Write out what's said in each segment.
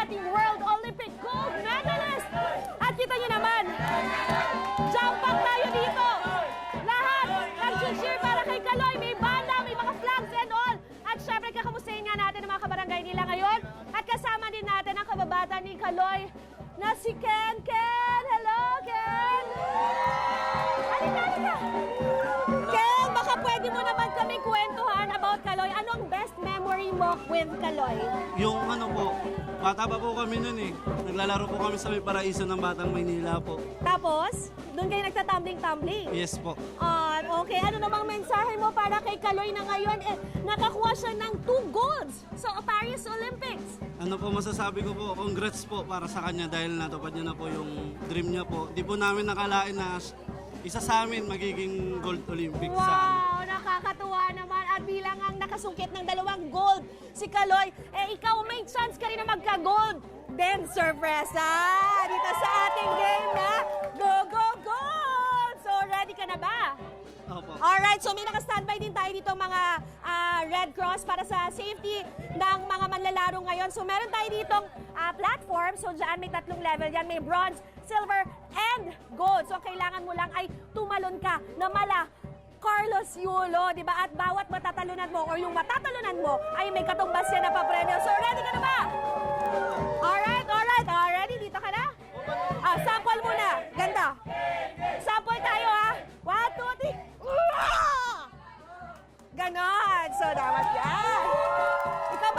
ating World Olympic gold medalist. At kita nyo naman, jump back tayo dito. Lahat nag-cheer para kay Kaloy. May banda, may mga flags and all. At syempre, kakamustahin nga natin ang mga kabarangay nila ngayon. At kasama din natin ang kababata ni Kaloy na si Ken. Ken! Hello, Ken! Halika! Ken, baka pwede mo naman kami kwentuhan about Kaloy. Anong best memory mo with Kaloy? Yung ano po, bata pa po kami nun eh. Naglalaro po kami sa may paraiso ng Batang Maynila po. Tapos, doon kayo nagtatumbling-tumbling? Yes po. Okay, ano namang mensahe mo para kay Kaloy na ngayon? Nakakuha siya ng 2 golds sa Paris Olympics. Ano po masasabi ko po, congrats po para sa kanya dahil natupad niya na po yung dream niya po. Di po namin nakalain na isa sa amin magiging gold Olympics sa ano. Wow, nakakatuwa naman. At bilang ang nakasungkit ng 2 gold, si Kaloy, ikaw may chance ka rin na magka-gold. Then, sorpresa dito sa ating game na Go, Go, Gold! So, ready ka na ba? Opo. Alright, so may naka-standby din tayo dito mga Red Cross para sa safety ng mga manlalaro ngayon. So meron tayo ditong platform. So dyan may 3 level yan. May bronze, silver, and gold. So kailangan mo lang ay tumalon ka na mala Carlos Yulo, di ba? At bawat matatalunan mo or yung matatalunan mo ay may katumbas yan na papremyo. So ready ka na ba? Alright. Ready? Dito ka na? Sample muna. Ganda. Sample tayo ha. 1, 2, 3. Ganon. So, dapat yan. Ikaw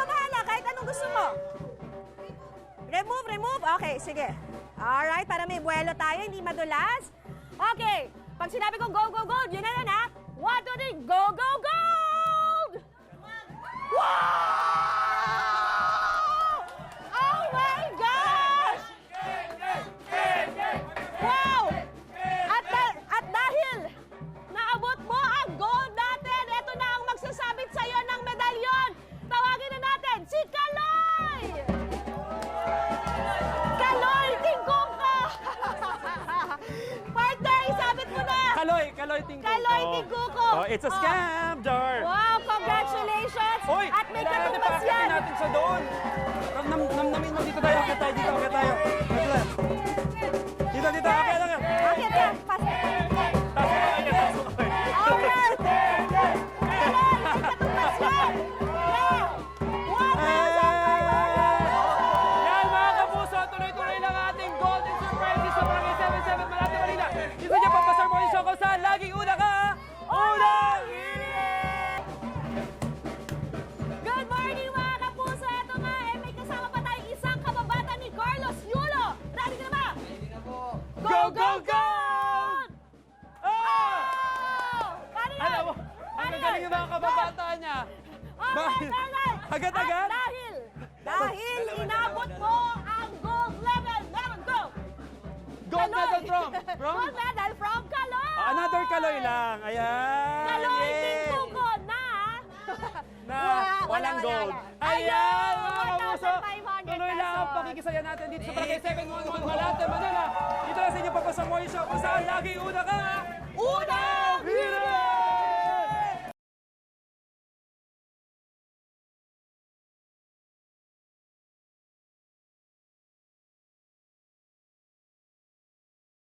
bahala. Kahit anong gusto mo. Remove. Okay, sige. Alright, para may buwelo tayo, hindi madulas. Okay. Pag sinabi kong go, go, gold, yun na yan ha. 1, 2, 3, go, go, gold! Wow! Oh my gosh! Wow! At dahil naabot mo ang gold natin, ito na ang magsasabit sa'yo ng medalyon. Tawagin na natin si Kaloy! Kaloy, tingkong ka! Partner, isabit mo na! Kaloy, tingko. Kaloy, tingkong ko! Oh, it's a scam, Jar. Wow, congratulations! Hoy, At may katumbas yan! natin sa doon. Namnamin mo dito tayo. Okay tayo. Dito. Okay lang yan. Akit yan! Taas mo. Alright! Kaloy, may katumbas yan! Yeah! 1,500! Yan mga kapuso, tuloy-tuloy lang ating golden surprises sa Barangay 77 Malate Manila. Dito niya papasar mo yung show ko sa laging una ka, unang hirit! Good morning mga kapuso! Ito nga, may kasama pa tayong isang kababata ni Carlos Yulo. Ready ka na ba? Go, go, go! Ah! Oh! Paano yan? Alam mo, ang galing yung mga kababata niya. Alright! Agad-agad? At dahil inabot mo ang gold level, meron go! Gold medal from? Gold medal from Kaloy! Another Kaloy lang. Ayan. Kaloy, Yay! tingko ko na! Walang gold. Wala. Ayan, mga kapuso. 1,500 Tuloy lang ang pesos. pakikisaya natin dito sa Barangay 711 Malate, Manila. Dito na sa inyo papasok mo yung show kung saan lagi una ka. Una